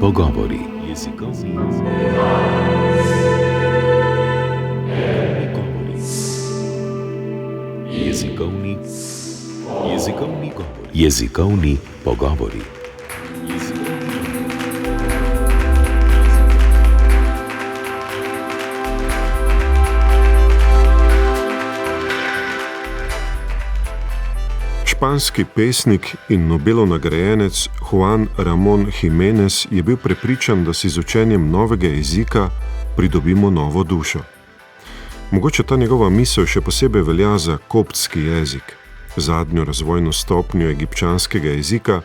Pogovori. Jezikovni pogovori. Španski pesnik in Nobelov nagrajenec Juan Ramón Jiménez je bil prepričan, da si z učenjem novega jezika pridobimo novo dušo. Mogoče ta njegova misel še posebej velja za koptski jezik, zadnjo razvojno stopnjo egipčanskega jezika,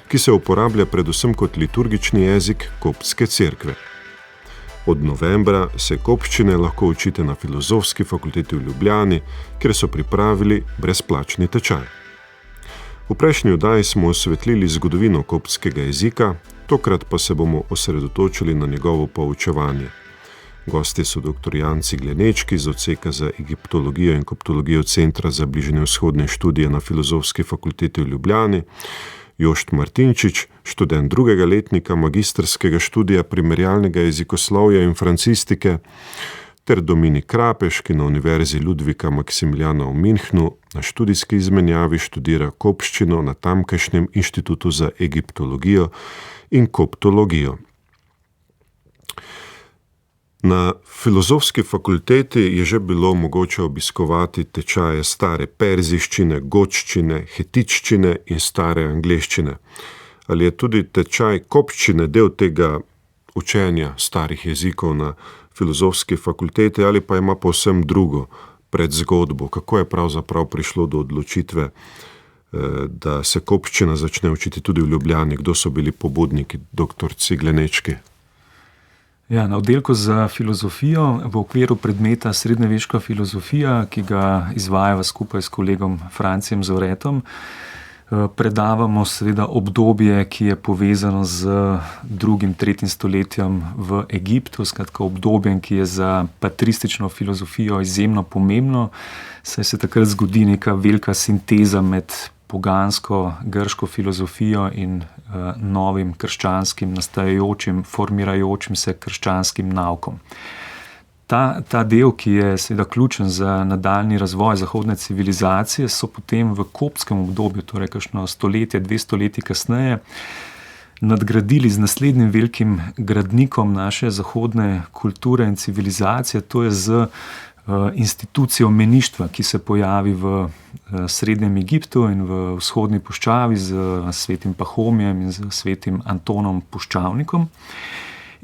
ki se uporablja predvsem kot liturgični jezik koptske cerkve. Od novembra se kopščine lahko učite na Filozofski fakulteti v Ljubljani, kjer so pripravili brezplačni tečaj. V prejšnji oddaji smo osvetlili zgodovino koptskega jezika, tokrat pa se bomo osredotočili na njegovo poučevanje. Gosti so dr. Jan Ciglenečki z odseka za egiptologijo in koptologijo Centra za bližnjevzhodne študije na Filozofski fakulteti v Ljubljani, Jošt Martinčič, študent drugega letnika magistrskega študija primerjalnega jezikoslovja in francistike, ter Dominik Krapeš, ki na Univerzi Ludvika Maksimiljana v Minhnu na študijski izmenjavi študira kopščino na tamkajšnjem Inštitutu za egiptologijo in koptologijo. Na Filozofski fakulteti je že bilo mogoče obiskovati tečaje stare perziščine, gočščine, hetičščine in stare angleščine. Ali je tudi tečaj kopščine del tega učenja starih jezikov na Filozofski fakulteti ali pa ima povsem drugo predzgodbo? Kako je pravzaprav prišlo do odločitve, da se kopščina začne učiti tudi v Ljubljani? Kdo so bili pobudniki, dr. Ciglenečki? Ja, na oddelku za filozofijo v okviru predmeta srednjeveška filozofija, ki ga izvajava skupaj s kolegom Francijem Zoretom, predavamo seveda obdobje, ki je povezano z 2. 3. stoletjem v Egiptu, skratka obdobjem, ki je za patristično filozofijo izjemno pomembno, saj se takrat zgodi neka velika sinteza med pogansko grško filozofijo in novim krščanskim, nastajajočim, formirajočim se krščanskim naukom. Ta del, ki je seveda ključen za nadaljni razvoj zahodne civilizacije, so potem v koptskem obdobju, torej kakšno stoletje, 2 stoletji kasneje, nadgradili z naslednjim velikim gradnikom naše zahodne kulture in civilizacije, to je z institucijo meništva, ki se pojavi v Srednjem Egiptu in v vzhodni puščavi z svetim Pahomijem in z svetim Antonom Puščavnikom.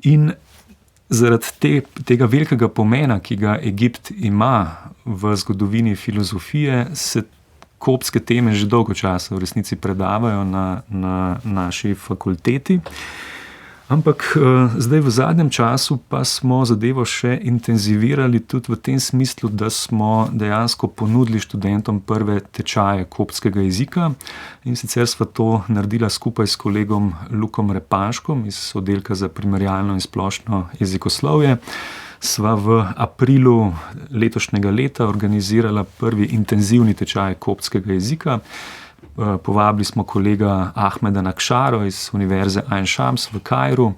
In zaradi tega velikega pomena, ki ga Egipt ima v zgodovini filozofije, se koptske teme že dolgo časa v resnici predavajo na naši fakulteti. Ampak zdaj v zadnjem času pa smo zadevo še intenzivirali tudi v tem smislu, da smo dejansko ponudili študentom prve tečaje koptskega jezika, in sicer sva to naredila skupaj s kolegom Lukom Repanškom iz oddelka za primerjalno in splošno jezikoslovje. Sva v aprilu letošnjega leta organizirala prvi intenzivni tečaj koptskega jezika. Povabili smo kolega Ahmeda Nakšaro iz Univerze Ain Shams v Kairu.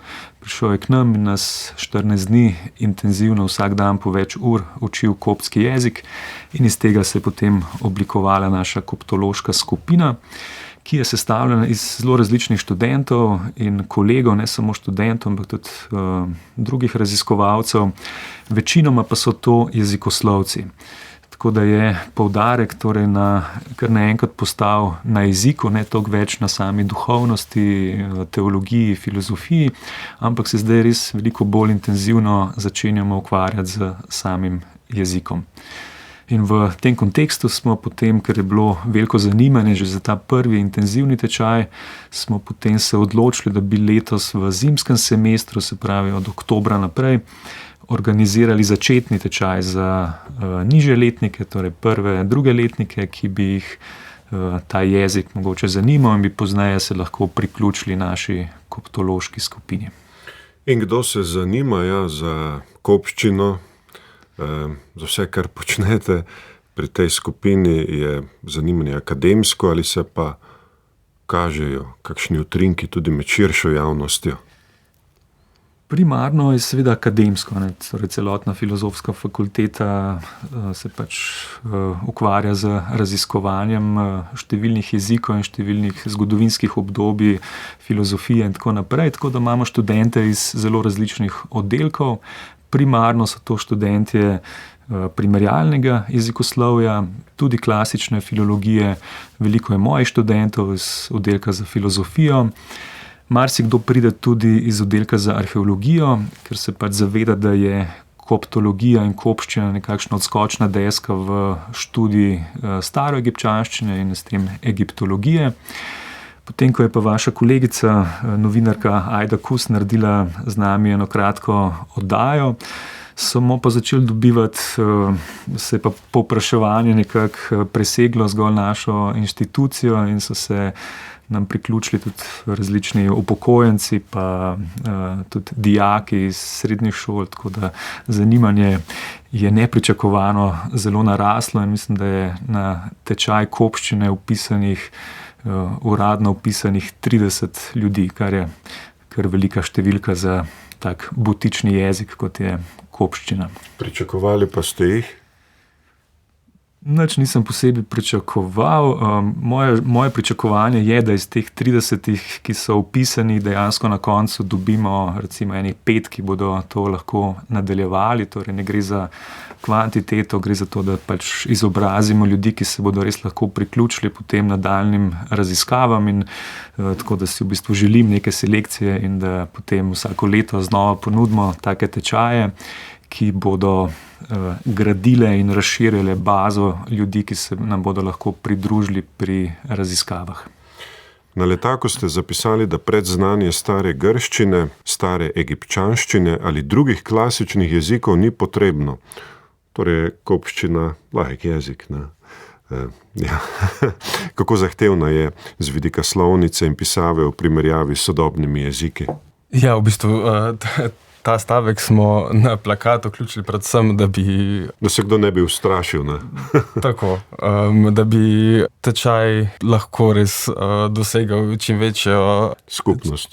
Prišel je k nam in nas 14 dni intenzivno vsak dan po več ur učil koptski jezik, in iz tega se je potem oblikovala naša koptološka skupina, ki je sestavljena iz zelo različnih študentov in kolegov, ne samo študentov, ampak tudi drugih raziskovalcev. Večinoma pa so to jezikoslovci. Tako da je poudarek torej kar naenkrat postal na jeziku, ne toliko več na sami duhovnosti, teologiji, filozofiji, ampak se zdaj res veliko bolj intenzivno začenjamo ukvarjati z samim jezikom. In v tem kontekstu smo potem, ker je bilo veliko zanimanje že za ta prvi intenzivni tečaj, smo potem se odločili, da bi letos v zimskem semestru, se pravi od oktobra naprej, organizirali začetni tečaj za nižje letnike, torej 1., 2. letnike, ki bi jih ta jezik mogoče zanimal in bi pozneje se lahko priključili naši koptološki skupini. In kdo se zanima za kopščino, za vse, kar počnete pri tej skupini, je zanimanje akademsko ali se pa kažejo kakšni utrinki tudi med širšo javnostjo? Primarno je seveda akademsko, torej celotna filozofska fakulteta se pač ukvarja z raziskovanjem številnih jezikov in številnih zgodovinskih obdobij filozofije in tako naprej, tako da imamo študente iz zelo različnih oddelkov. Primarno so to študentje primerjalnega jezikoslovja, tudi klasične filologije. Veliko je mojih študentov iz oddelka za filozofijo. Marsikdo pride tudi iz oddelka za arheologijo, ker se pač zaveda, da je koptologija in kopščina nekakšna odskočna deska v študiji staroegipčanščine in s tem egiptologije. Potem, ko je pa vaša kolegica, novinarka Ajda Kus, naredila z nami eno kratko oddajo, smo pa začeli dobivati, se je pa povpraševanje nekako preseglo zgolj našo inštitucijo in so se nam priključili tudi različni upokojenci, pa tudi dijaki iz srednjih šol, tako da zanimanje je nepričakovano zelo naraslo in mislim, da je na tečaj kopščine uradno vpisanih 30 ljudi, kar je kar velika številka za tak butični jezik, kot je kopščina. Pričakovali pa ste jih? Nič nisem posebej pričakoval. Moje pričakovanje je, da iz teh 30, ki so vpisani, dejansko na koncu dobimo recimo enih 5, ki bodo to lahko nadaljevali. Torej ne gre za kvantiteto, gre za to, da pač izobrazimo ljudi, ki se bodo res lahko priključili potem nadaljnjim raziskavam in tako, da si v bistvu želim neke selekcije in da potem vsako leto znova ponudimo take tečaje, ki bodo gradile in razširile bazo ljudi, ki se nam bodo lahko pridružili pri raziskavah. Na letaku ste zapisali, da predznanje stare grščine, stare egipčanščine ali drugih klasičnih jezikov ni potrebno. Torej, kopščina, lahek jezik, ne? Ja. Kako zahtevna je z vidika slovnice in pisave v primerjavi s sodobnimi jeziki? Ja, v bistvu ta stavek smo na plakat vključili predvsem, da bi... Da se kdo ne bi ustrašil, ne? Tako, da bi tečaj lahko res dosegal čim večjo...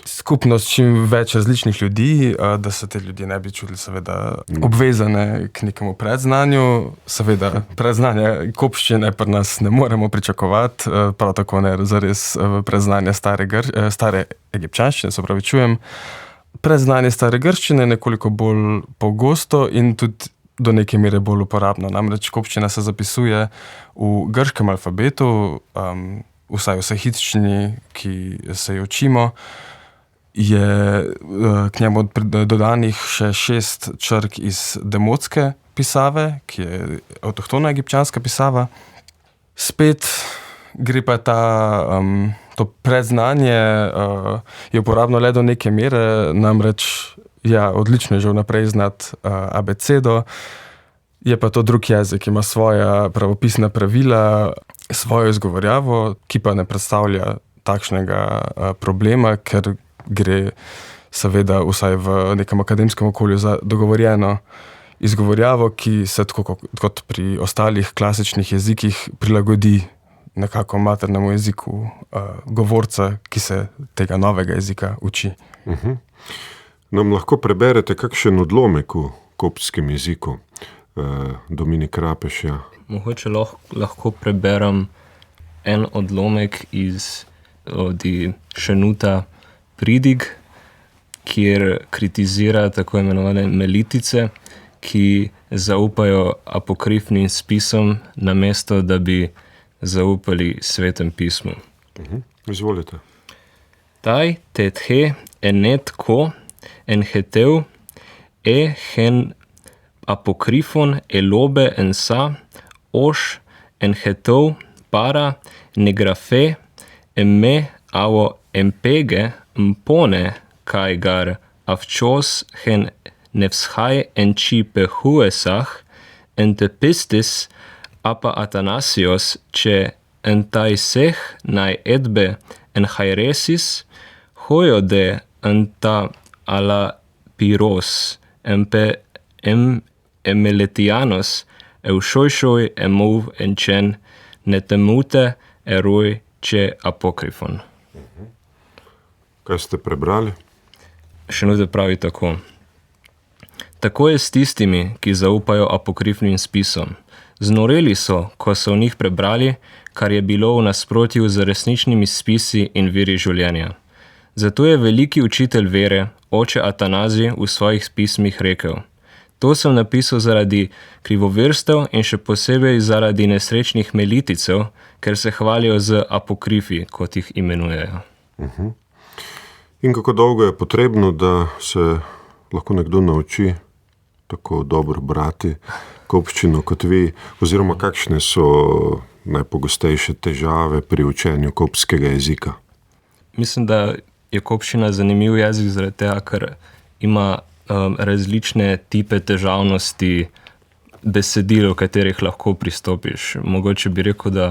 Skupnost čim več različnih ljudi, da se te ljudje ne bi čutili seveda obvezane k nekemu predznanju. Seveda, predznanje kopščine pri nas ne moremo pričakovati, prav tako ne zares predznanje stare egipčanščine, se opravičujem. Predznanje stare grščine je nekoliko bolj pogosto in tudi do neke mere bolj uporabno. Namreč kopščina se zapisuje v grškem alfabetu, vsaj v sahitščini, ki se jo učimo, je k njemu dodanih še 6 črk iz demotske pisave, ki je avtohtona egipčanska pisava. Spet gre pa to predznanje je uporabno le do neke mere, namreč odlično je že vnaprej znati abecedo, je pa to drug jezik, ima svoja pravopisna pravila, svojo izgovorjavo, ki pa ne predstavlja takšnega problema, ker gre seveda vsaj v nekem akademskem okolju za dogovorjeno izgovorjavo, ki se tako kot pri ostalih klasičnih jezikih prilagodi nekako maternemu jeziku govorca, ki se tega novega jezika uči. Nam lahko preberete kakšen odlomek v koptskem jeziku? Dominik Rapeš, ja. Mogoče lahko preberem en odlomek iz Šenuta Pridig, kjer kritizira tako imenovane melitice, ki zaupajo apokrifnim spisom, namesto da bi zaupali svetem pismu. Izvolite. Tai tethe enet ko enheteu hen apokrifon elobe ensa oš enheteu para negrafe emme avo empege mpone kai gar avchos hen nefshai enchi pehuesach entepistis apa Athanasios che entaisech nai edbe en hairesis hoio de enta ala pyros emeletianos eusoisoi emov enchen netemute eroi che apokrifon. Kaj ste prebrali? Šenute pravi tako. Tako je s tistimi, ki zaupajo apokrifnim spisom. Znoreli so, ko so v njih prebrali, kar je bilo v nasprotju z resničnimi spisi in viri življenja. Zato je veliki učitelj vere, oče Atanazij, v svojih pismih rekel: To sem napisal zaradi krivoverstev in še posebej zaradi nesrečnih meliticev, ker se hvalijo z apokrifi, kot jih imenujejo. In kako dolgo je potrebno, da se lahko nekdo nauči tako dobro brati kopščino kot vi, oziroma kakšne so najpogostejše težave pri učenju kopskega jezika? Mislim, da je kopščina zanimiv jezik zaradi tega, ker ima različne tipe težavnosti besedil, v katerih lahko pristopiš. Mogoče bi rekel, da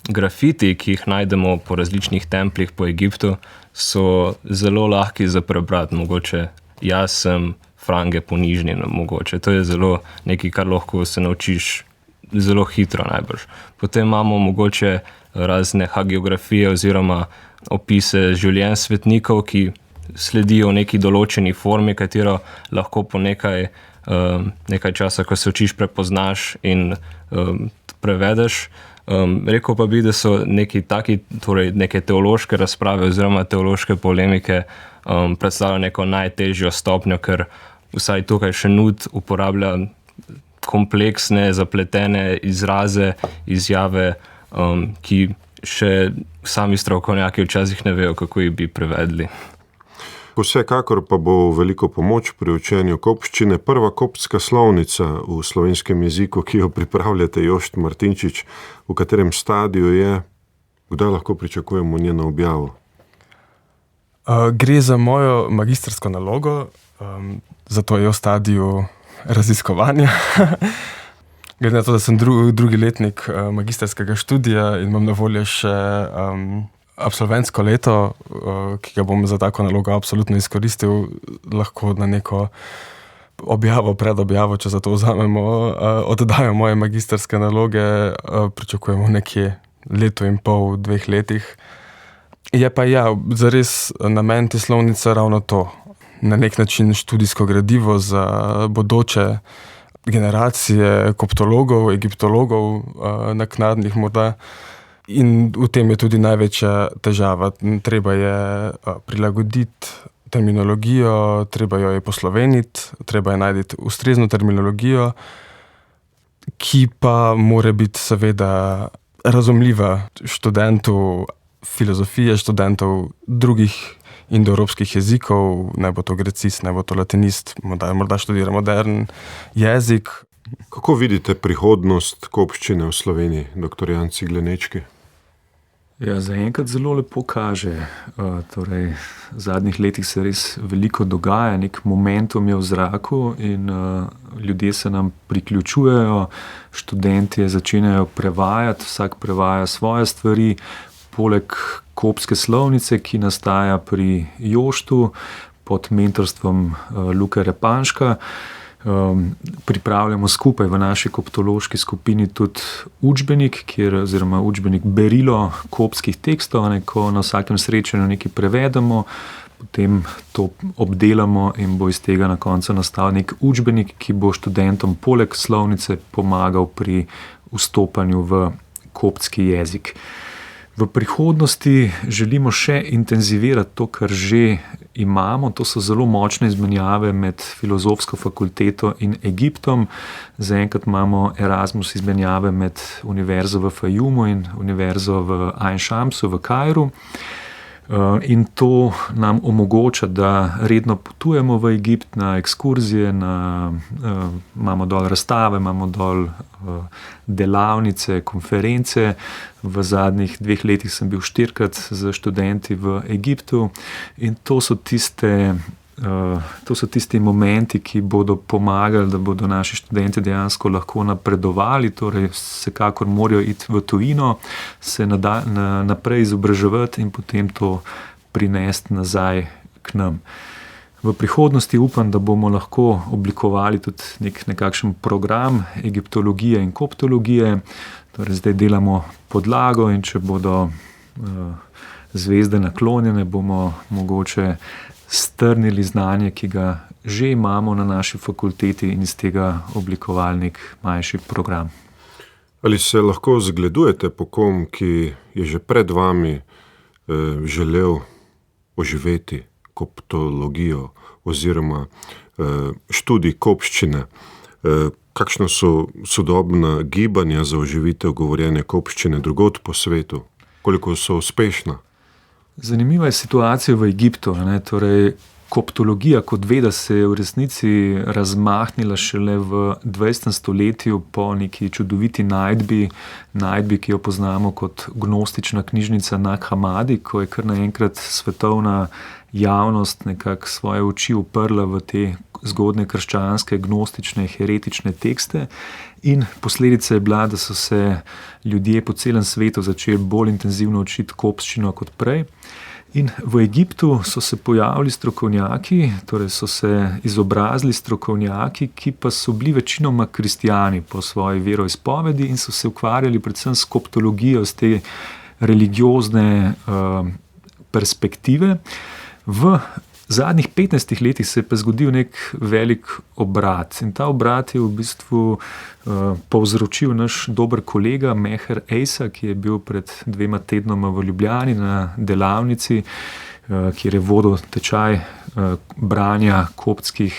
grafiti, ki jih najdemo po različnih templih po Egiptu, so zelo lahki za prebrati. Mogoče jaz sem frange ponižnjen, mogoče. To je zelo nekaj, kar lahko se naučiš zelo hitro najbrž. Potem imamo mogoče razne hagiografije oziroma opise življenj svetnikov, ki sledijo neki določeni formi, katero lahko po nekaj časa, ko se učiš, prepoznaš in prevedeš. Rekel pa bi, da so neki taki, torej neke teološke razprave oziroma teološke polemike predstavljajo neko najtežjo stopnjo, ker vsaj tukaj Šenut uporablja kompleksne, zapletene izraze, izjave, ki še sami strokovnjaki včasih ne vejo, kako jih bi prevedli. Vsekakor pa bo veliko pomoč pri učenju kopščine prva koptska slovnica v slovenskem jeziku, ki jo pripravljate, Jošt Martinčič. V katerem stadiju je? Kdaj lahko pričakujemo njeno objavo? Gre za mojo magistrsko nalogo, zato je v stadiju raziskovanja. Glede na to, da sem drugi letnik magistrskega študija in imam na voljo še absolventsko leto, ki ga bom za tako nalogo absolutno izkoristil, lahko na neko objavo, predobjavo, če za to vzamemo, oddajo moje magistrske naloge, pričakujemo nekje 1,5, 2 letih. Je pa zares namen te slovnice ravno to. Na nek način študijsko gradivo za bodoče generacije koptologov, egiptologov, naknadnih morda. In v tem je tudi največja težava. Treba je prilagoditi terminologijo, treba jo je posloveniti, treba je najti ustrezno terminologijo, ki pa mora biti seveda razumljiva študentu filozofije, študentov drugih indoevropskih jezikov, naj bo to grecist, naj bo to latinist, morda študira modern jezik. Kako vidite prihodnost kopščine v Sloveniji, dr. Jan Ciglenečki? Zaenkrat zelo lepo kaže. Torej, v zadnjih letih se res veliko dogaja, nek momentum je v zraku in ljudje se nam priključujejo, študentje začenjajo prevajati, vsak prevaja svoje stvari. Poleg kopske slovnice, ki nastaja pri Joštu pod mentorstvom Luke Repanška, pripravljamo skupaj v naši koptološki skupini tudi učbenik, oziroma učbenik berilo kopskih tekstov, ko na vsakem srečanju nekaj prevedemo, potem to obdelamo in bo iz tega na koncu nastal nek učbenik, ki bo študentom poleg slovnice pomagal pri vstopanju v koptski jezik. V prihodnosti želimo še intenzivirati to, kar že imamo. To so zelo močne izmenjave med Filozofsko fakulteto in Egiptom. Zaenkrat imamo Erasmus izmenjave med Univerzo v Fajumu in Univerzo v Ain Shamsu v Kairu. In to nam omogoča, da redno potujemo v Egipt na ekskurzije, imamo dol razstave, imamo dol delavnice, konference. V zadnjih 2 letih sem bil 4-krat z študenti v Egiptu in to so tisti momenti, ki bodo pomagali, da bodo naši študenti dejansko lahko napredovali, torej vsekakor morajo iti v tujino, se naprej izobraževati in potem to prinesti nazaj k nam. V prihodnosti upam, da bomo lahko oblikovali tudi nekakšen program egiptologije in koptologije. Torej zdaj delamo podlago in če bodo zvezde naklonjene, bomo mogoče strnili znanje, ki ga že imamo na naši fakulteti in iz tega oblikovali nek manjši program. Ali se lahko zgledujete po kom, ki je že pred vami želel oživeti koptologijo oziroma študij kopščine? Kakšna so sodobna gibanja za oživitev govorjene kopščine drugod po svetu? Koliko so uspešna? Zanimiva je situacija v Egiptu. Torej, koptologija kot veda se je v resnici razmahnila šele v 20. stoletju po neki čudoviti najdbi, ki jo poznamo kot gnostična knjižnica Nag Hammadi, ko je kar naenkrat svetovna javnost nekako svoje oči uprla v te zgodne krščanske, gnostične, heretične tekste. In posledica je bila, da so se ljudje po celem svetu začeli bolj intenzivno učiti kopščino kot prej. In v Egiptu so se pojavili strokovnjaki, torej so se izobrazili strokovnjaki, ki pa so bili večinoma kristijani po svoji veroizpovedi in so se ukvarjali predvsem s koptologijo, z te religiozne perspektive. V zadnjih 15 letih se je pa zgodil nek velik obrat in ta obrat je v bistvu povzročil naš dober kolega Meher Ejsa, ki je bil pred 2 tednoma v Ljubljani na delavnici, kjer je vodil tečaj branja koptskih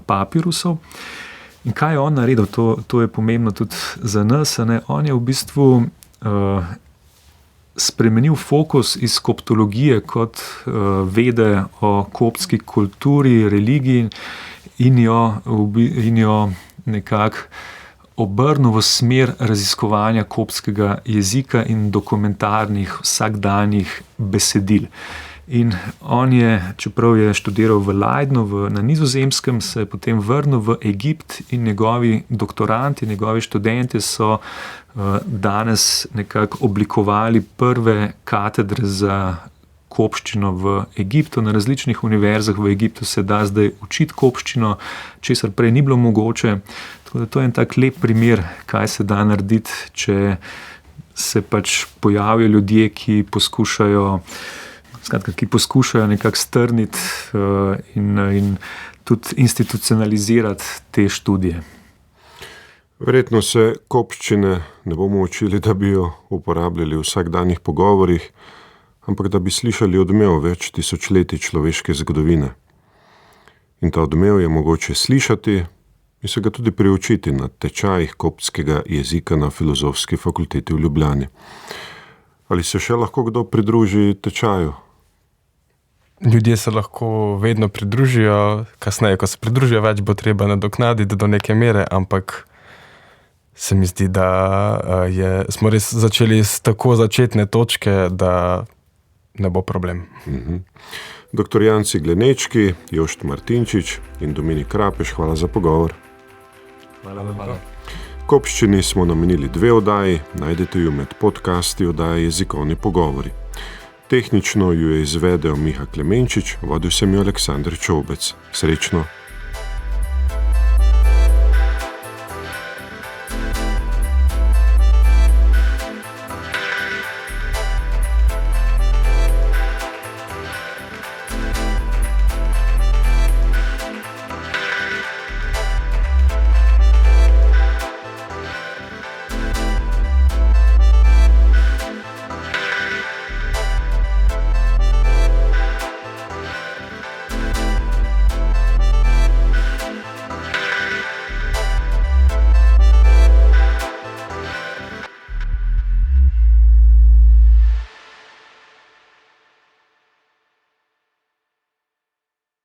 papirusov. In kaj je on naredil? To je pomembno tudi za nas. On je v bistvu spremenil fokus iz koptologije kot vede o koptski kulturi, religiji in jo nekako obrnil v smer raziskovanja koptskega jezika in dokumentarnih vsakdanjih besedil. In on je, čeprav je študiral v Leidnu na Nizozemskem, se je potem vrnil v Egipt in njegovi doktoranti, njegovi študenti so danes nekako oblikovali prve katedre za kopščino v Egiptu. Na različnih univerzah v Egiptu se da zdaj učiti kopščino, česar prej ni bilo mogoče. Tako da to je en tak lep primer, kaj se da narediti, če se pač pojavijo ljudje, ki poskušajo nekako strniti in tudi institucionalizirati te študije. Verjetno se kopščine ne bomo učili, da bi jo uporabljali v vsakdanjih pogovorih, ampak da bi slišali odmev več tisočletij človeške zgodovine. In ta odmev je mogoče slišati in se ga tudi priučiti na tečajih koptskega jezika na Filozofski fakulteti v Ljubljani. Ali se še lahko kdo pridruži tečaju? Ljudje se lahko vedno pridružijo, kasneje, ko se pridružijo, več bo treba nadoknaditi do neke mere, ampak se mi zdi, da smo res začeli s tako začetne točke, da ne bo problem. Dr. Janci Glenečki, Jošt Martinčič in Dominik Rapeš, hvala za pogovor. Hvala. Kopščini smo namenili 2 oddaji, najdete jo med podcasti oddaje Jezikovni pogovori. Tehnično jo je izvedel Miha Klemenčič, vodil sem jo Aleksander Čobec. Srečno!